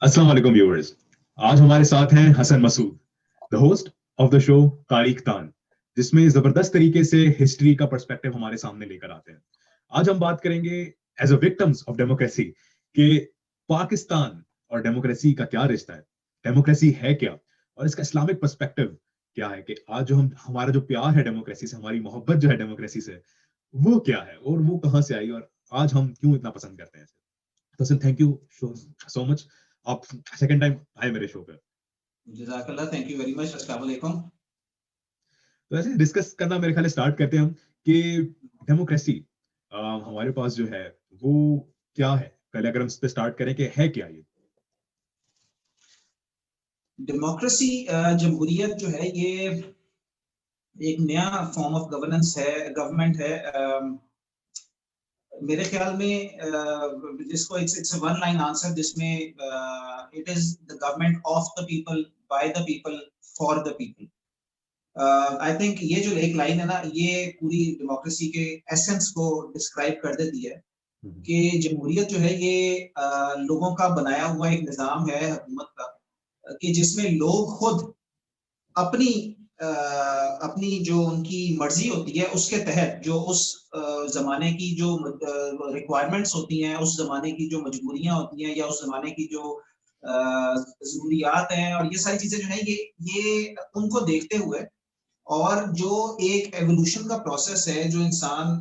अस्सलाम वालेकुम व्यूअर्स। आज हमारे साथ हैं Hasan Masood, the host of the show तारीख तान, जिसमें जबरदस्त तरीके से हिस्ट्री का पर्सपेक्टिव हमारे सामने लेकर आते हैं। आज हम बात करेंगे as a victims of democracy कि पाकिस्तान और डेमोक्रेसी का क्या रिश्ता है, डेमोक्रेसी है क्या, और इसका इस्लामिक पर्सपेक्टिव क्या है कि आज जो हम हमारा जो प्यार है डेमोक्रेसी से, हमारी मोहब्बत जो है डेमोक्रेसी से, वो क्या है और वो कहाँ से आई और आज हम क्यों इतना पसंद करते हैं इसे। तो sir, thank you so much, आप सेकंड टाइम आए मेरे शो पे। जज़ाकल्लाह, थैंक यू वेरी मच। अस्सलाम वालेकुम। तो ऐसे डिस्कस करना मेरे ख्याल स्टार्ट करते हैं हम कि डेमोक्रेसी हमारे पास जो है वो क्या है। पहले अगर हम इस पे स्टार्ट करें कि है क्या ये। डेमोक्रेसी, जमहूरियत जो है ये एक नया फॉर्म ऑफ गवर्नेंस है, गवर्नमेंट है। मेरे ख्याल में जिसको it's a one line answer, जिसमें it is the government of the people, by the people, for the people. I think ये जो एक लाइन है ना, ये पूरी डेमोक्रेसी के एसेंस को डिस्क्राइब कर देती है कि जमहूरियत जो है ये लोगों का बनाया हुआ एक निज़ाम है हुकूमत का, कि जिसमें लोग खुद अपनी अपनी जो उनकी मर्जी होती है उसके तहत, जो उस जमाने की जो रिक्वायरमेंट्स होती हैं, उस जमाने की जो मजबूरियां होती हैं, या उस जमाने की जो जरूरियात हैं, और ये सारी चीजें जो है ये उनको देखते हुए, और जो एक एवोल्यूशन का प्रोसेस है जो इंसान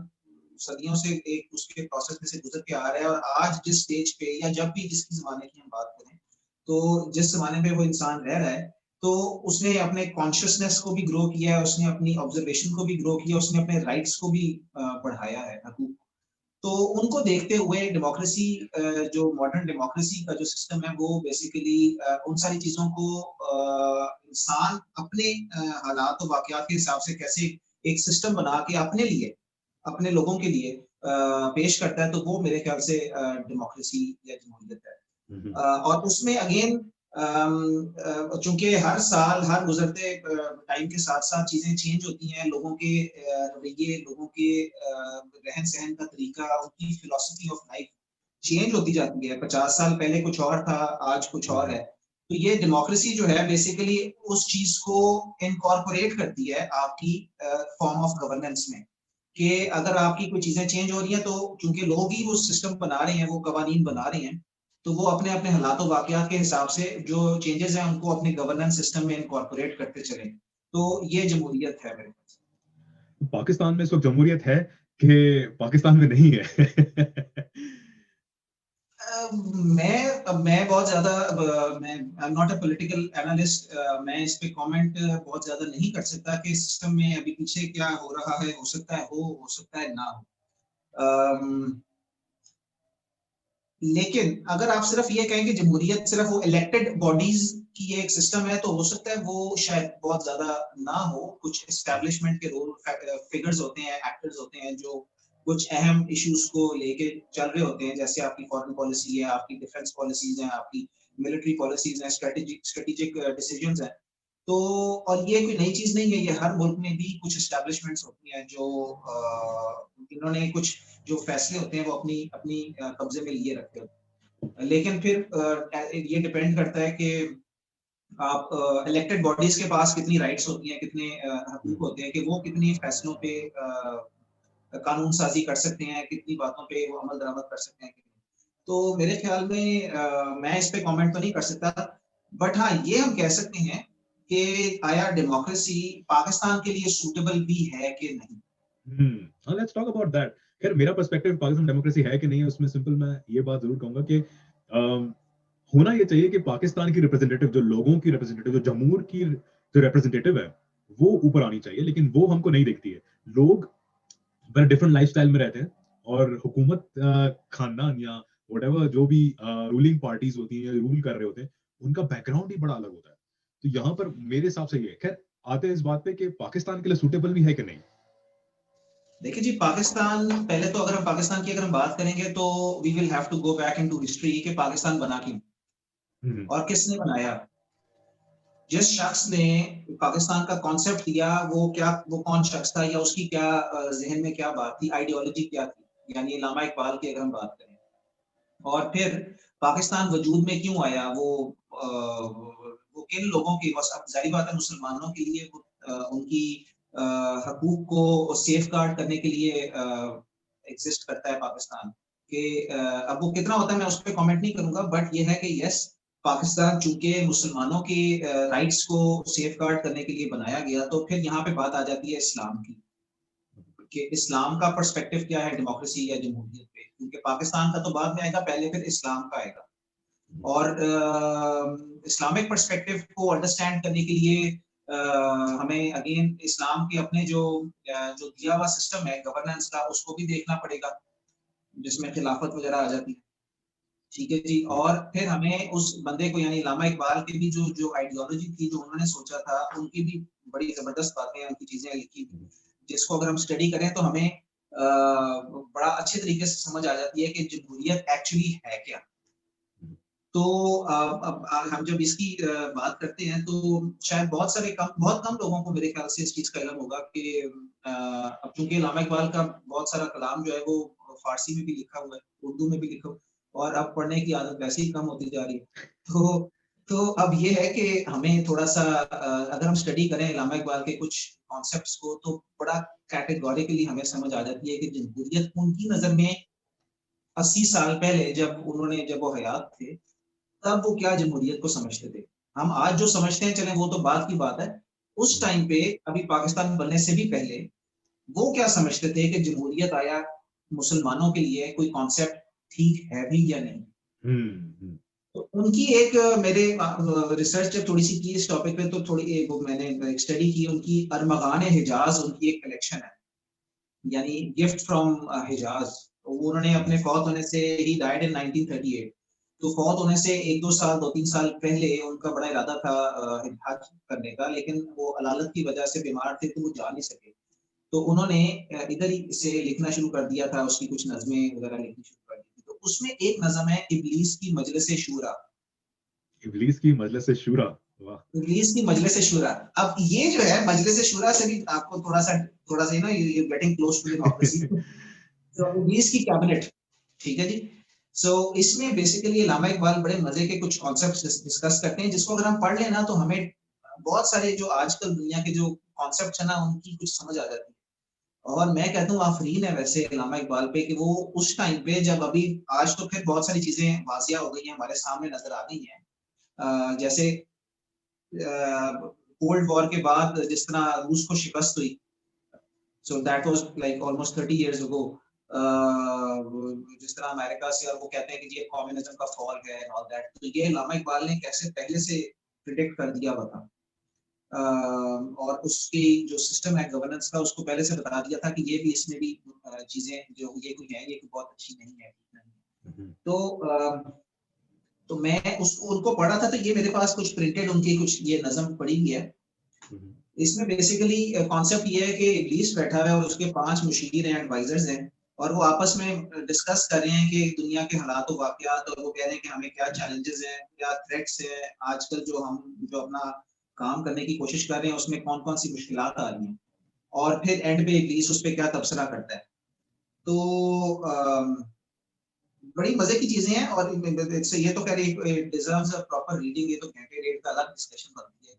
सदियों से एक उसके प्रोसेस में से गुजर के आ रहा है, और आज जिस स्टेज पे, या जब भी जिसकी जमाने की हम बात करें, तो जिस जमाने में वो इंसान रह रहा है, तो उसने अपने कॉन्शियसनेस को भी ग्रो किया है, उसने अपनी ऑब्जर्वेशन को भी ग्रो किया, उसने अपने राइट्स को भी बढ़ाया है, हकूक। तो उनको देखते हुए डेमोक्रेसी, जो मॉडर्न डेमोक्रेसी का जो सिस्टम है, वो बेसिकली उन सारी चीजों को इंसान अपने हालात और वाकयात के हिसाब से कैसे एक सिस्टम बना के अपने लिए, अपने लोगों के लिए पेश करता है, तो वो मेरे ख्याल से डेमोक्रेसी या जमहूरियत है। और उसमें अगेन, चूंकि हर साल, हर गुजरते टाइम के साथ साथ चीजें चेंज होती हैं, लोगों के रवैये, लोगों के रहन सहन का तरीका, उनकी फिलोसफी ऑफ लाइफ चेंज होती जाती है। 50 साल पहले कुछ और था, आज कुछ और है। तो ये डेमोक्रेसी जो है बेसिकली उस चीज को इनकॉर्पोरेट करती है आपकी फॉर्म ऑफ गवर्नेंस में, कि अगर आपकी कोई चीजें चेंज हो रही हैं, तो क्योंकि लोग ही वो सिस्टम बना रहे हैं, वो कवानीन बना रहे हैं, तो वो अपने अपने हालात और वाकयात के हिसाब से जो चेंजेस हैं उनको अपने गवर्नेंस सिस्टम में इनकॉर्पोरेट करते चले। तो ये जमहूरियत है मेरे पास। पाकिस्तान में इस वक्त जमहूरियत है कि पाकिस्तान में नहीं है? मैं बहुत ज्यादा, मैं I am not a political analyst. मैं इस पे कमेंट बहुत ज्यादा नहीं कर सकता कि सिस्टम में अभी पीछे क्या हो रहा है। हो सकता है हो सकता है ना हो। लेकिन अगर आप सिर्फ ये कहें कि जमहूरियत सिर्फ वो इलेक्टेड बॉडीज की एक सिस्टम है, तो हो सकता है वो शायद बहुत ज्यादा ना हो। कुछ एस्टेब्लिशमेंट के रोल फिगर्स होते हैं, एक्टर्स होते हैं, जो कुछ अहम इश्यूज को लेके चल रहे होते हैं, जैसे आपकी फॉरेन पॉलिसी है, आपकी डिफेंस पॉलिसीज हैं, आपकी मिलिट्री पॉलिसीज हैं, स्ट्रेटेजिक डिसीजंस हैं। तो और ये कोई नई चीज नहीं है, ये हर मुल्क में भी कुछ एस्टेब्लिशमेंट्स होती हैं जो इन्होंने कुछ जो फैसले होते हैं वो अपनी अपनी कब्जे में लिए रखते हैं। लेकिन फिर ये डिपेंड करता है कि आप इलेक्टेड बॉडीज के पास कितनी राइट्स होती हैं, कितने हकूक होते हैं, कि वो कितनी फैसलों पे कानून साजी कर सकते हैं, कितनी बातों पे वो अमल दरामद कर सकते हैं। तो मेरे ख्याल में मैं इस पे कमेंट तो नहीं कर सकता, बट हाँ ये हम कह सकते हैं कि आया डेमोक्रेसी पाकिस्तान के लिए सूटेबल भी है कि नहीं। Let's talk about that. खैर, मेरा पर्सपेक्टिव पाकिस्तान डेमोक्रेसी है कि नहीं है उसमें सिंपल मैं ये बात जरूर कहूंगा कि होना ये चाहिए कि पाकिस्तान की रिप्रेजेंटेटिव, जो लोगों की रिप्रेजेंटेटिव, जो जमूर की जो रिप्रेजेंटेटिव है, वो ऊपर आनी चाहिए, लेकिन वो हमको नहीं दिखती है। लोग बड़े डिफरेंट लाइफस्टाइल में रहते हैं और हुकूमत, खानदान या व्हाटएवर जो भी रूलिंग पार्टीज होती हैं, रूल कर रहे होते हैं, उनका बैकग्राउंड ही बड़ा अलग होता है। तो यहाँ पर मेरे हिसाब से ये, खैर आते हैं इस बात पे कि पाकिस्तान के लिए सूटेबल भी है कि नहीं। देखिए जी, पाकिस्तान, पहले तो अगर हम पाकिस्तान की अगर हम बात करेंगे, तो we will have to go back into history कि पाकिस्तान बना क्यों और किसने बनाया। जिस शख्स ने पाकिस्तान का कॉन्सेप्ट दिया, वो कौन शख्स था, या उसकी क्या जहन में क्या बात थी, आइडियोलॉजी क्या थी। यानी अल्लामा इकबाल की अगर हम बात करें, और फिर पाकिस्तान वजूद में क्यों आया, वो किन लोगों की, बस अब जाहिर बात है मुसलमानों के लिए उनकी हकूक को सेफ गार्ड करने के लिए एग्जिस्ट करता है पाकिस्तान कि अब वो कितना होता है मैं उस पर कमेंट नहीं करूंगा, बट ये है कि यस, पाकिस्तान चूंकि मुसलमानों के राइट्स को सेफ गार्ड करने के लिए बनाया गया, तो फिर यहाँ पे बात आ जाती है इस्लाम की कि इस्लाम का पर्सपेक्टिव क्या है डेमोक्रेसी या जमहूरियत पे, क्योंकि पाकिस्तान का तो बाद में आएगा, पहले फिर इस्लाम का आएगा। और इस्लामिक पर्सपेक्टिव को अंडरस्टैंड करने के लिए हमें अगेन इस्लाम के अपने जो दिया हुआ सिस्टम है गवर्नेंस का, उसको भी देखना पड़ेगा, जिसमें खिलाफत वगैरह आ जाती है। ठीक है जी। और फिर हमें उस बंदे को, यानी अल्लामा इकबाल की भी जो आइडियोलॉजी थी, जो उन्होंने सोचा था, उनकी भी बड़ी जबरदस्त बातें हैं, उनकी चीजें लिखी, जिसको अगर हम स्टडी करें तो हमें बड़ा अच्छे तरीके से समझ आ जाती है कि जमहूरियत एक्चुअली है क्या। तो अब हम जब इसकी बात करते हैं तो शायद बहुत कम लोगों को मेरे ख्याल से इस चीज का इल्म होगा कि अब चूंकि अल्लामा इकबाल का बहुत सारा कलाम जो है वो फारसी में भी लिखा हुआ है, उर्दू में भी लिखा हुआ है, और अब पढ़ने की आदत वैसे ही कम होती जा रही है। तो अब ये है कि हमें थोड़ा सा अगर हम स्टडी करें अल्लामा इकबाल के कुछ कॉन्सेप्ट्स को, तो बड़ा कैटेगोरिकली हमें समझ आ जाती है कि जमहूरियत उनकी नजर में 80 साल पहले जब वो हयात थे, तब वो क्या जमहूरियत को समझते थे। हम आज जो समझते हैं, चले वो तो बात की बात है, उस टाइम पे अभी पाकिस्तान बनने से भी पहले वो क्या समझते थे कि जमहूरियत आया मुसलमानों के लिए कोई कॉन्सेप्ट ठीक है भी या नहीं। तो उनकी एक मेरे रिसर्च जब थोड़ी सी की इस टॉपिक पे, तो थोड़ी वो मैंने स्टडी की, उनकी अरमगान हिजाज उनकी एक कलेक्शन है, यानी गिफ्ट फ्रॉम हिजाज। वो उन्होंने अपने फौत होने से, ही डाइड इन 1938, तो फौत होने से 2-3 साल पहले उनका बड़ा इरादा था हज करने का, लेकिन वो अलालत की वजह से बीमार थे तो वो जा नहीं सके। तो उन्होंने इधर ही से लिखना शुरू कर दिया था, उसकी कुछ नज़में वगैरह लिखनी शुरू कर दी थी। तो उसमें एक नज़म है इब्लीस की मजलिस शूरा। इब्लीस की मजलिस शूरा, वाह। इब्लीस की मजलिस शूरा। अब ये जो है मजलिस शूरा से भी आपको थोड़ा सा you know you getting close to democracy. तो इब्लीस की कैबिनेट, ठीक है जी। सो इसमें बेसिकली अल्लामा इकबाल बड़े मजे के कुछ कॉन्सेप्ट्स डिस्कस करते हैं, जिसको अगर हम पढ़ लेना तो हमें बहुत सारे जो आजकल दुनिया के जो कॉन्सेप्ट्स है ना, उनकी कुछ समझ आ जाती है। और मैं कहता हूँ आफरीन है वैसे अल्लामा इकबाल पे कि वो उस टाइम पे, जब अभी आज तो फिर बहुत सारी चीजें वाजिया हो गई हैं, हमारे सामने नजर आ गई हैं, जैसे कोल्ड वॉर के बाद जिस तरह रूस को शिकस्त हुई, so that was like almost 30 years ago. जिस तरह अमेरिका से, और वो कहते हैं कि ये कम्युनिज्म का फॉल है एंड ऑल दैट, तो ये अल्लामा इकबाल ने कैसे पहले से प्रिडिक्ट कर दिया हुआ था। और उसकी जो सिस्टम है गवर्नेंस का, उसको पहले से बता दिया था कि ये भी, इसमें भी चीजें जो ये कोई है, ये कोई बहुत अच्छी नहीं है। तो मैं उसको उनको पढ़ा था, तो ये मेरे पास कुछ प्रिंटेड उनकी कुछ ये नज़म पड़ी हुई है। इसमें बेसिकली कॉन्सेप्ट ये है कि इब्लीस बैठा है और उसके 5 मुशीर हैं, एडवाइजर्स हैं, और वो आपस में डिस्कस कर रहे हैं कि दुनिया के हालात और वाकयात, और वो कह रहे हैं कि हमें क्या चैलेंजेस हैं, क्या थ्रेट्स हैं, आजकल जो अपना काम करने की कोशिश कर रहे हैं उसमें कौन कौन सी मुश्किलात आ रही हैं, और फिर एंड पे इब्लीस उस पर क्या तबसरा करता है। तो बड़ी मजे की चीजें हैं, और ये तो कह रही डिजर्व्स अ प्रॉपर रीडिंग, ये तो घंटे डेढ़ का अलग डिस्कशन बनती है,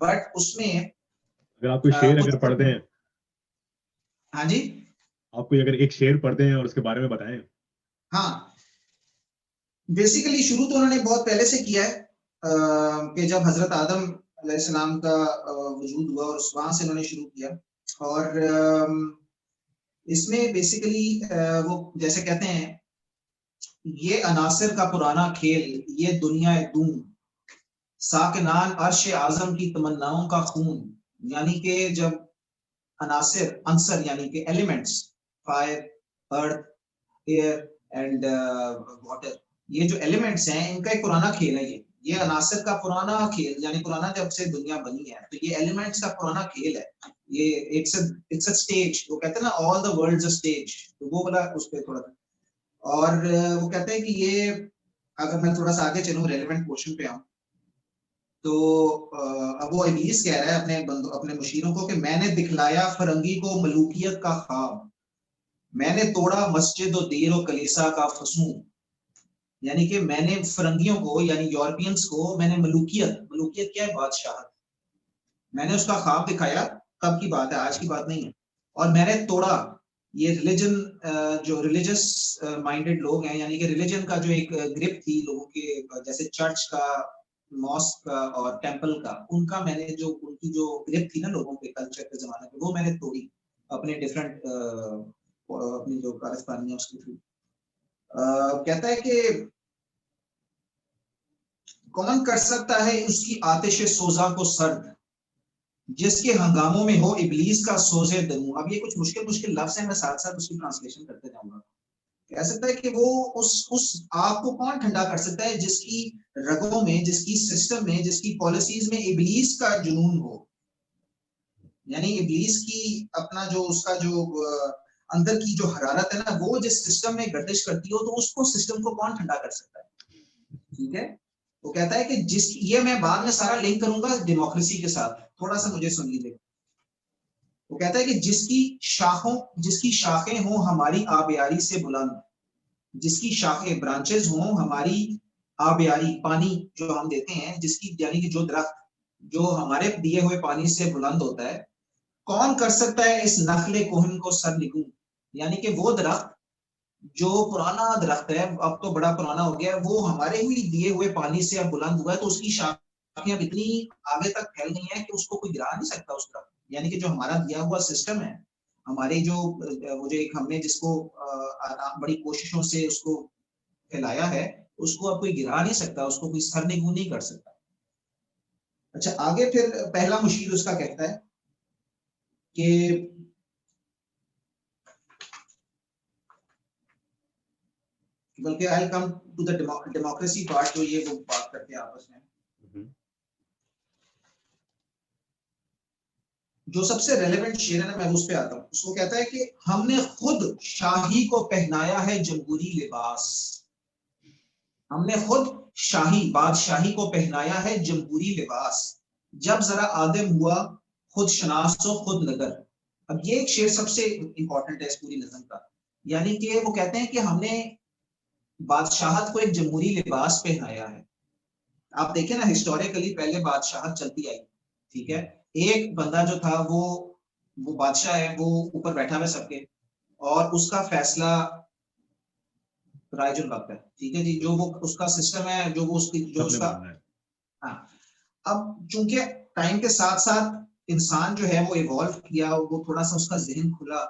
बट उसमें अगर आप कोई शेर कुछ, अगर पढ़ दें, हाँ जी, आप कोई अगर एक शेर पढ़ दें और उसके बारे में बताएं। हाँ, बेसिकली शुरू तो उन्होंने बहुत पहले से किया है कि जब हजरत आदम अलैहिस्सलाम का वजूद हुआ, और वहां से उन्होंने शुरू किया। और इसमें बेसिकली वो जैसे कहते हैं, ये अनासिर का पुराना खेल, ये दुनिया दूं, साकिनान अर्श आजम की तमन्नाओं का खून। यानी कि जब अंसर यानी कि elements, fire, earth, air and water, ये जो एलिमेंट्स हैं, इनका एक पुराना खेल है। ये अनासिर का पुराना खेल, यानी पुराना जब से दुनिया बनी है, तो ये एलिमेंट्स का पुराना खेल है। ये इट्स अ स्टेज, वो कहते हैं ना, all the world's a stage, तो वो वाला उस पे थोड़ा। और वो कहते हैं कि ये, अगर मैं थोड़ा सा आगे चलूं, रेलेवेंट क्वेश्चन पे आऊं, तो अब वो इब्लीस कह रहा है अपने मुशीरों को कि मैंने दिखलाया फरंगी को मलूकियत का ख्वाब, मैंने तोड़ा मस्जिद और दीर और कलीसा का फसूं, यानी कि मैंने फरंगियों को यानी यूरोपियंस को मैंने मलूकियत क्या है, बादशाहत, मैंने उसका ख्वाब दिखाया, तब की बात है, आज की बात नहीं है, और मैंने तोड़ा ये रिलीजन, जो रिलीजियस माइंडेड लोग हैं, यानी कि रिलीजन का जो एक ग्रिप थी लोगों के, जैसे चर्च का, मॉस्क का और टेंपल का, उनका मैंने जो उनकी जो ग्रिप थी ना लोगों के कल्चर के जमाने में, वो मैंने तोड़ी अपने डिफरेंट अपनी जो कारस्तानी है उसके थ्रू। कहता है कि कौन कर सकता है उसकी आतिश सोजा को सर्द, जिसके हंगामों में हो इबलीस का सोजे दमू। अब ये कुछ मुश्किल मुश्किल लफ्ज हैं, मैं साथ साथ उसकी ट्रांसलेशन करते जाऊंगा। कह सकता है कि वो उस आग को कौन ठंडा कर सकता है जिसकी रगों में, जिसकी सिस्टम में, जिसकी पॉलिसीज में इबलीस का जुनून हो, यानी इबलीस की अपना जो उसका जो अंदर की जो हरारत है ना, वो जिस सिस्टम में गर्दिश करती हो, तो उसको सिस्टम को कौन ठंडा कर सकता है। ठीक है, वो कहता है कि जिस, ये मैं बाद में सारा लिंक करूंगा डेमोक्रेसी के साथ, थोड़ा सा मुझे सुन लीजिए। वो कहता है कि जिसकी शाखें हों हमारी आबियारी से बुलंद, जिसकी शाखें ब्रांचेस हों हमारी आबियारी, पानी जो हम देते हैं, जिसकी यानी कि जो दरख्त जो हमारे दिए हुए पानी से बुलंद होता है, कौन कर सकता है इस नखले कोहन को सर निगू, यानी कि वो दरख्त जो पुराना दरख्त है, अब तो बड़ा पुराना हो गया है, वो हमारे ही दिए हुए पानी से अब बुलंद हुआ है, तो उसकी शाखें अब इतनी आगे तक फैल गई हैं कि उसको कोई गिरा नहीं सकता उस दरख्त। यानी कि जो हमारा दिया हुआ सिस्टम है, हमारे जो वो जो एक हमने जिसको बड़ी कोशिशों से उसको फैलाया है, उसको अब कोई गिरा नहीं सकता, उसको कोई सरनिगू नहीं कर सकता। अच्छा, आगे फिर पहला मुशीर उसका कहता है कि बल्कि I come to the democracy part, जो ये वो बात करते हैं आपस में, जो सबसे रेलेवेंट शेर है ना, मैं उस पे आता हूँ। उसको कहता है कि हमने खुद शाही को पहनाया है जमहूरी लिबास, हमने खुद शाही बादशाही को पहनाया है जमहूरी लिबास, जब जरा आदम हुआ खुद शनासो खुद नगर। अब ये एक शेर सबसे इंपॉर्टेंट है इस पूरी नज़म का, यानी कि वो कहते हैं कि हमने बादशाहत को एक जमहूरी लिबास पहनाया है। आप देखें ना, हिस्टोरिकली पहले बादशाहत चलती आई, ठीक है, एक बंदा जो था वो बादशाह है, वो ऊपर बैठा हुआ सबके, और उसका फैसला रायजुल वक्त है, ठीक है जी, जो वो उसका सिस्टम है, जो वो उसकी जो उसका, हाँ। अब चूंकि टाइम के साथ साथ इंसान जो है वो इवॉल्व किया, वो थोड़ा सा उसका जहन खुला,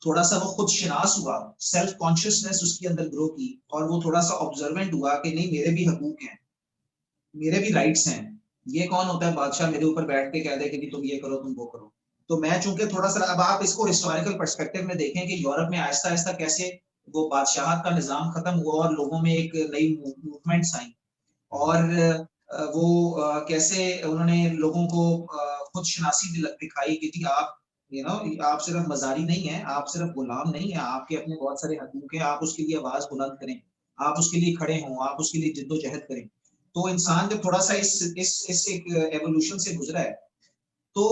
थोड़ा सा वो खुद शिनास हुआ, सेल्फ कॉन्शियसनेस उसके अंदर ग्रो की, और वो थोड़ा सा ऑब्जर्वेंट हुआ कि नहीं, मेरे भी हकूक हैं, मेरे भी राइट्स हैं। ये कौन होता है बादशाह मेरे ऊपर बैठ के कह दे कि तुम ये करो तुम वो करो। तो मैं चूंकि थोड़ा सा, अब आप इसको हिस्टोरिकल पर्सपेक्टिव में देखें कि यूरोप में आहिस्ता आहिस्ता कैसे वो बादशाहत का निजाम खत्म हुआ और लोगों में एक नई मूवमेंट्स आई, और वो कैसे उन्होंने लोगों को खुद शनासी दिखाई कि जी आप आप सिर्फ मजारी नहीं है, आप सिर्फ गुलाम नहीं है, आपके अपने बहुत सारे हकूक हैं, आप उसके लिए आवाज बुलंद करें, आप उसके लिए खड़े हों, आप उसके लिए जिद्दोजहद करें। तो इंसान जब थोड़ा सा इस एक एवोल्यूशन से गुजरा है, तो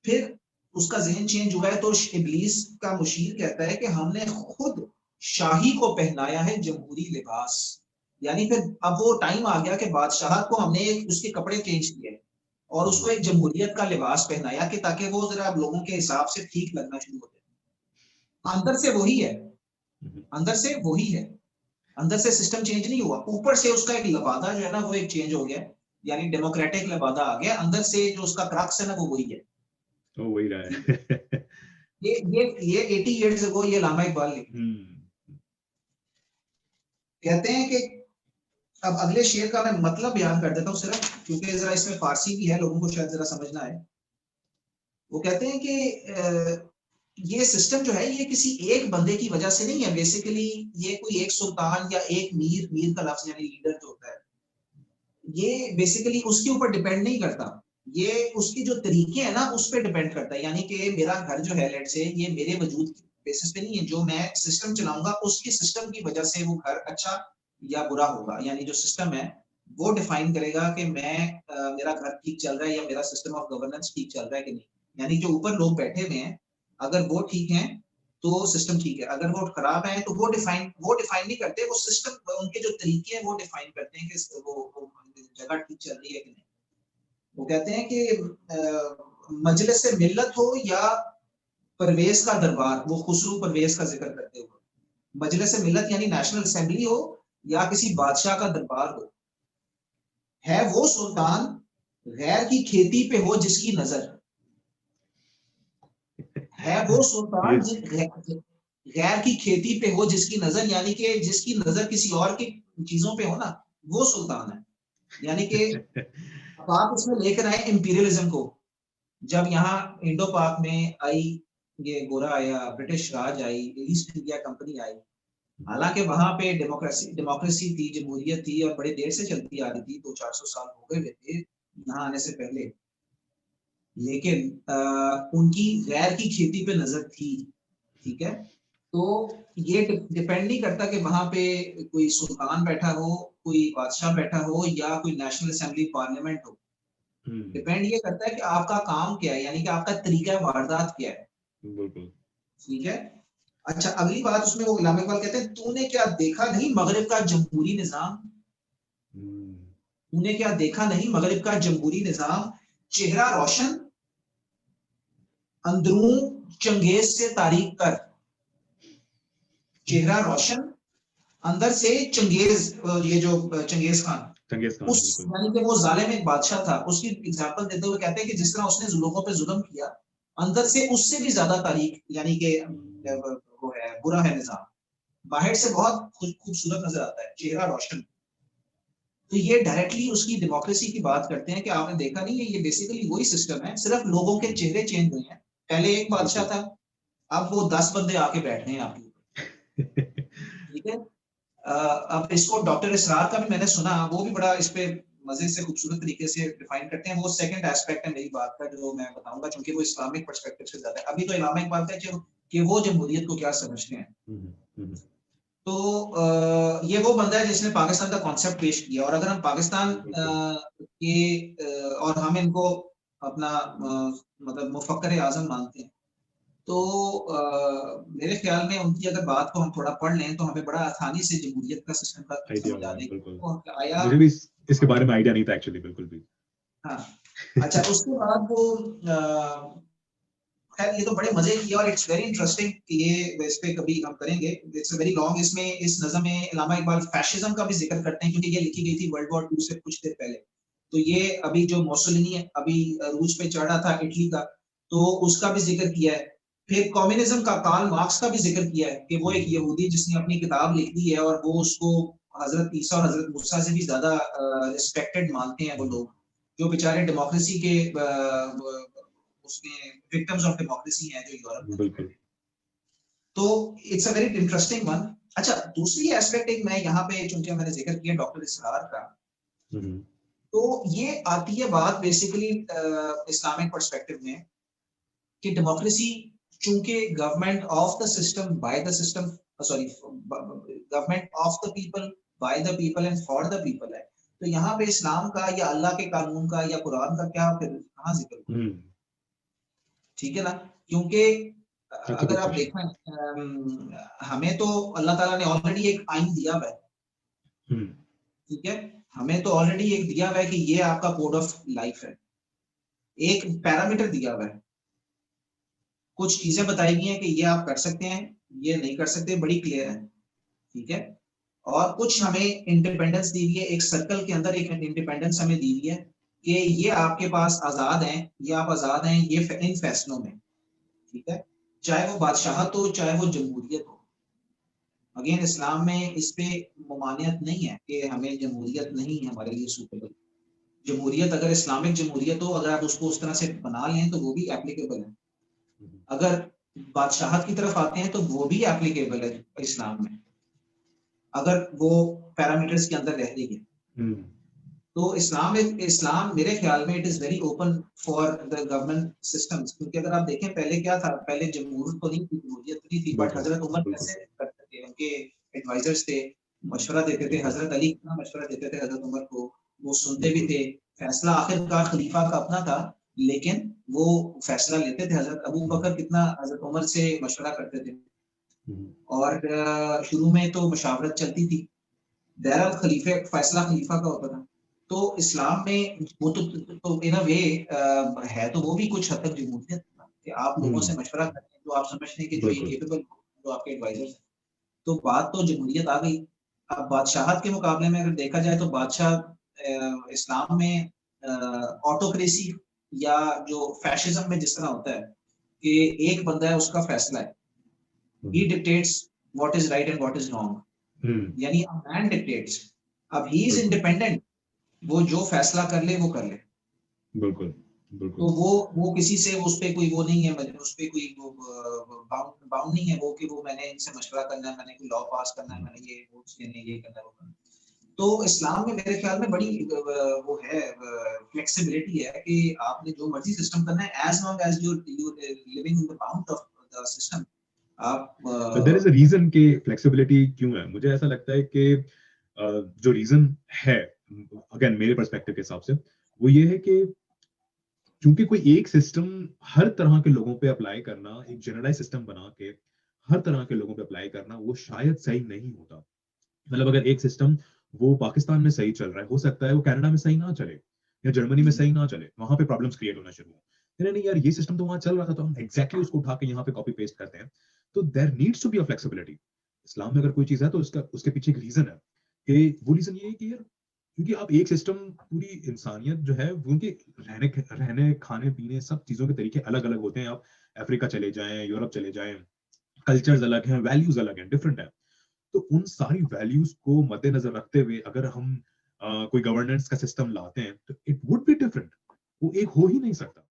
फिर उसका जहन चेंज हुआ है। तो इब्लीस का मुशीर कहता है कि हमने खुद शाही को पहनाया है जमहूरी लिबास, यानी फिर अब वो टाइम आ गया कि बादशाह को हमने उसके कपड़े चेंज किए और उसको एक जमहूरियत का लिबास पहनाया, कि ताकि वो जरा लोगों के हिसाब से ठीक लगना शुरू हो जाए। अंदर से वही है, अंदर से वही है, अंदर से सिस्टम चेंज नहीं हुआ, ऊपर से उसका एक लबादा जो है ना वो एक चेंज हो गया, यानी डेमोक्रेटिक लबादा आ गया, अंदर से जो उसका क्रक्स है ना वो वही है, तो वही रहा है। ये 80 years ago ये लामा इकबाल लिखे। कहते हैं कि अब अगले शेर का मैं मतलब बयान कर देता हूँ सिर्फ, क्योंकि जरा इसमें फारसी भी है, लोगों को शायद जरा समझना है। वो कहते हैं कि ये सिस्टम जो है ये किसी एक बंदे की वजह से नहीं है, बेसिकली ये कोई एक सुल्तान या एक मीर का लफ्ज यानी लीडर जो होता है, ये बेसिकली उसके ऊपर डिपेंड नहीं करता, ये उसकी जो तरीके हैं ना उस पर डिपेंड करता है। यानी कि मेरा घर जो है, लेट से, ये मेरे वजूद की बेसिस पे नहीं है, जो मैं सिस्टम चलाऊंगा उसकी सिस्टम की वजह से वो घर अच्छा या बुरा होगा, यानी जो सिस्टम है वो डिफाइन करेगा कि मैं मेरा घर ठीक चल रहा है या मेरा सिस्टम ऑफ गवर्नेंस ठीक चल रहा है कि नहीं। यानी जो ऊपर लोग बैठे हुए हैं, अगर वो ठीक हैं तो सिस्टम ठीक है, अगर वो खराब है तो वो डिफाइन नहीं करते, वो सिस्टम, उनके जो तरीके हैं वो डिफाइन करते हैं कि वो जगह ठीक चल रही है कि नहीं। वो कहते हैं कि मजलिस से मिल्लत हो या परवेज का दरबार, वो खुसरू परवेज का जिक्र करते हुए, मजलिस से मिल्लत यानी नेशनल असेंबली हो या किसी बादशाह का दरबार हो, है वो सुल्तान गैर की खेती पे हो जिसकी नजर, है वो सुल्तान गैर की खेती पे हो जिसकी नजर, यानी कि जिसकी नजर किसी और की चीजों पे हो ना, वो सुल्तान है। यानी कि आप इसमें लेकर आए इंपीरियलिज्म को, जब यहाँ इंडो पाक में आई, ये गोरा आया, ब्रिटिश राज आई, ईस्ट इंडिया कंपनी आई, हालांकि वहां पे डेमोक्रेसी थी, जमहूरियत थी और बड़े देर से चलती आ रही थी, 200-400 साल हो गए थे यहाँ आने से पहले, लेकिन उनकी गैर की खेती पे नजर थी, ठीक है। तो ये डिपेंड नहीं करता कि वहां पे कोई सुल्तान बैठा हो, कोई बादशाह बैठा हो या कोई नेशनल असेंबली पार्लियामेंट हो, डिपेंड ये करता है कि आपका काम क्या है, यानी कि आपका तरीका वारदात क्या है। बिल्कुल ठीक है। अच्छा, अगली बात उसमें वो गुलाम इकबाल कहते हैं, तूने क्या देखा नहीं मगरिब का जमहूरी निजाम, तूने क्या देखा नहीं मगरिब का जमहूरी निजाम, चेहरा रोशन अंदरून चंगेज से तारीख कर, चेहरा रोशन अंदर से चंगेज, ये जो चंगेज खान उस, यानी कि वो जालिम एक बादशाह था, उसकी एग्जांपल देते हुए कहते हैं कि जिस तरह उसने लोगों पे जुल्म किया, अंदर से उससे भी ज्यादा तारीख, यानी कि वो है, बुरा है निजाम, बाहर से बहुत खूबसूरत नजर आता है, चेहरा रोशन। तो ये डायरेक्टली उसकी डेमोक्रेसी की बात करते हैं कि आपने देखा नहीं है, ये बेसिकली वही सिस्टम है, सिर्फ लोगों के चेहरे चेंज हुए हैं, पहले एक बादशाह था, अब वो 10 बंदे आके बैठ रहे हैं आपके ऊपर। ठीक है। अब इसको डॉक्टर इसरार का भी मैंने सुना, वो भी बड़ा इस पे मजे से खूबसूरत तरीके से डिफाइन करते हैं, वो सेकंड एस्पेक्ट है मेरी बात का जो मैं बताऊंगा, क्योंकि वो इस्लामिक पर्सपेक्टिव से ज्यादा है। अभी तो इलामा इकबाल का है कि वो जमहूरियत को क्या समझते हैं। तो ये वो बंदा है जिसने पाकिस्तान का कॉन्सेप्ट पेश किया, और अगर हम पाकिस्तान के और हम इनको अपना मतलब मुफक्कर आजम मानते हैं, तो मेरे ख्याल में उनकी अगर बात को हम थोड़ा पढ़ लें तो हमें बड़ा आसानी से जमहूरियत का सिस्टम का समझ आ जाएगा। आया, मुझे भी इसके बारे में आइडिया नहीं था एक्चुअली, बिल्कुल भी। हाँ, अच्छा, उसके बाद वो खैर ये तो बड़े मजे की और इट्स वेरी इंटरेस्टिंग कि ये इस पे कभी हम करेंगे, इट्स वेरी लॉन्ग। इसमें इस नज़म में इलामा इकबाल फैशिज्म का भी जिक्र करते हैं, क्योंकि ये लिखी गई थी वर्ल्ड वॉर 2 से कुछ देर पहले। तो ये अभी जो मोसोलिनी अभी रूस पे चढ़ा था इटली का, तो उसका भी जिक्र किया है। फिर कम्युनिज्म का कार्ल मार्क्स का भी जिक्र किया है कि वो एक यहूदी जिसने अपनी किताब लिख दी है, और वो उसको हजरत ईसा और हजरत मूसा से भी ज्यादा रिस्पेक्टेड मानते हैं वो लोग, जो बेचारे डेमोक्रेसी के उसमें विक्टिम्स ऑफ डेमोक्रेसी हैं जो यूरोप में। तो it's a very interesting one. अच्छा, दूसरी एस्पेक्ट एक मैं यहाँ पे चूंकि मैंने जिक्र किया डॉक्टर इसरार का, तो ये आती है बात बेसिकली इस्लामिक पर्सपेक्टिव में कि डेमोक्रेसी चूंकि government of the system by the system, sorry, government of the people by the people and for the people है, तो यहाँ पे इस्लाम का या अल्लाह के कानून का या कुरान का क्या फिर कहाँ जिक्र हुआ? ठीक है ना, क्योंकि अगर आप देखें हमें तो अल्लाह ताला ने ऑलरेडी एक आइन दिया हुआ है, ठीक है, हमें तो ऑलरेडी एक दिया हुआ है कि ये आपका कोड ऑफ लाइफ है, एक पैरामीटर दिया हुआ है, कुछ चीजें बताई गई हैं कि ये आप कर सकते हैं, ये नहीं कर सकते, बड़ी क्लियर है, ठीक है। और कुछ हमें इंडिपेंडेंस दी हुई है, एक सर्कल के अंदर एक इंडिपेंडेंस हमें दी हुई है कि ये आपके पास आजाद हैं, ये आप आजाद हैं ये इन फैसलों में, ठीक है, चाहे वो बादशाहत हो चाहे वो जमहूरियत हो। अगेन इस्लाम में इस पे ममानियत नहीं है कि हमें जमहूरियत नहीं है हमारे लिए सूटेबल। जमहूरियत अगर इस्लामिक जमहूरियत हो, अगर आप उसको उस तरह से बना लें तो वो भी एप्लीकेबल है। अगर बादशाहत की तरफ आते हैं तो वो भी एप्लीकेबल है इस्लाम में, अगर वो पैरामीटर्स के अंदर रह रही है। तो इस्लाम मेरे ख्याल में it is very open for the government systems, क्योंकि अगर आप देखें पहले क्या था, पहले जमहूरियत तो नहीं थी, जमहूरियत नहीं थी, बट हजरत उमर कैसे करते थे, उनके एडवाइजर्स थे, मशवरा देते थे, हजरत अली कितना मशवरा देते थे हजरत उमर को, वो सुनते भी थे, फैसला आखिरकार खलीफा का अपना था, लेकिन वो फैसला लेते थे। हजरत अबू बकर कितना हजरत उमर से मशवरा करते थे, और शुरू में तो मशावरत चलती थी, बहरहाल खलीफे फैसला खलीफा का होता था। तो इस्लाम में वो तो इन अ वे है तो वो भी कुछ हद तक जमहूरियत था कि आप लोगों से मशवरा करते हैं, जो आप समझते हैं कि जो ये बिल्कुल। कैपेबल जो आपके एडवाइजर्स हैं। तो बात तो जमहूरियत आ गई। अब बादशाहत के मुकाबले में अगर देखा जाए तो बादशाह इस्लाम में ऑटोक्रेसी या जो फैशिज्म में जिस तरह होता है कि एक बंदा है उसका फैसला है। He dictates what is right and what is wrong. यानी a man dictates. अब he is बिल्कुल independent. वो जो फैसला कर ले वो कर ले। बिल्कुल तो बिल्कुल वो किसी से उस पे कोई वो नहीं है, उस पे कोई वो बाउंड नहीं है वो कि वो मैंने इनसे मशवरा करना है, मैंने कोई लॉ पास करना है, मैंने ये वोट्स लेने ये करना है वो करना है। तो इस्लाम में मेरे ख्याल में बड़ी वो है फ्लेक्सिबिलिटी है कि आपने जो मर्जी सिस्टम करना है as long as you living in the bound of the system आप but there is a reason कि फ्लेक्सिबिलिटी क्यों है। मुझे ऐसा लगता है कि जो रीजन है, अगेन मेरे पर्सपेक्टिव के हिसाब से, वो ये है कि क्योंकि कोई एक सिस्टम हर तरह के लोगों पे अप्लाई करना, एक जनरलाइज सिस्टम बना के हर तरह के लोगों पे अप्लाई करना, वो शायद सही नहीं होता। मतलब अगर एक सिस्टम वो पाकिस्तान में सही चल रहा है, हो सकता है वो कनाडा में सही ना चले या जर्मनी में सही ना चले, वहां पे प्रॉब्लम्स क्रिएट होना शुरू हो। नहीं नहीं यार, ये सिस्टम तो वहां चल रहा था, तो हम एग्जैक्टली उसको उठा के यहाँ पे कॉपी पेस्ट करते हैं। तो there needs to be a flexibility. इस्लाम में अगर कोई चीज है तो उसका उसके पीछे एक रीजन है कि वो रीजन ये है कि यार, क्योंकि आप एक सिस्टम, पूरी इंसानियत जो है वो उनके रहने खाने पीने सब चीजों के तरीके अलग अलग होते हैं। आप अफ्रीका चले जाएं, यूरोप चले जाएं, कल्चर्स अलग हैं, वैल्यूज अलग हैं, डिफरेंट है। तो उन सारी वैल्यूज को मद्देनजर रखते हुए अगर हम कोई गवर्नेंस का सिस्टम लाते हैं तो इट वुड बी डिफरेंट। वो एक हो ही नहीं सकता।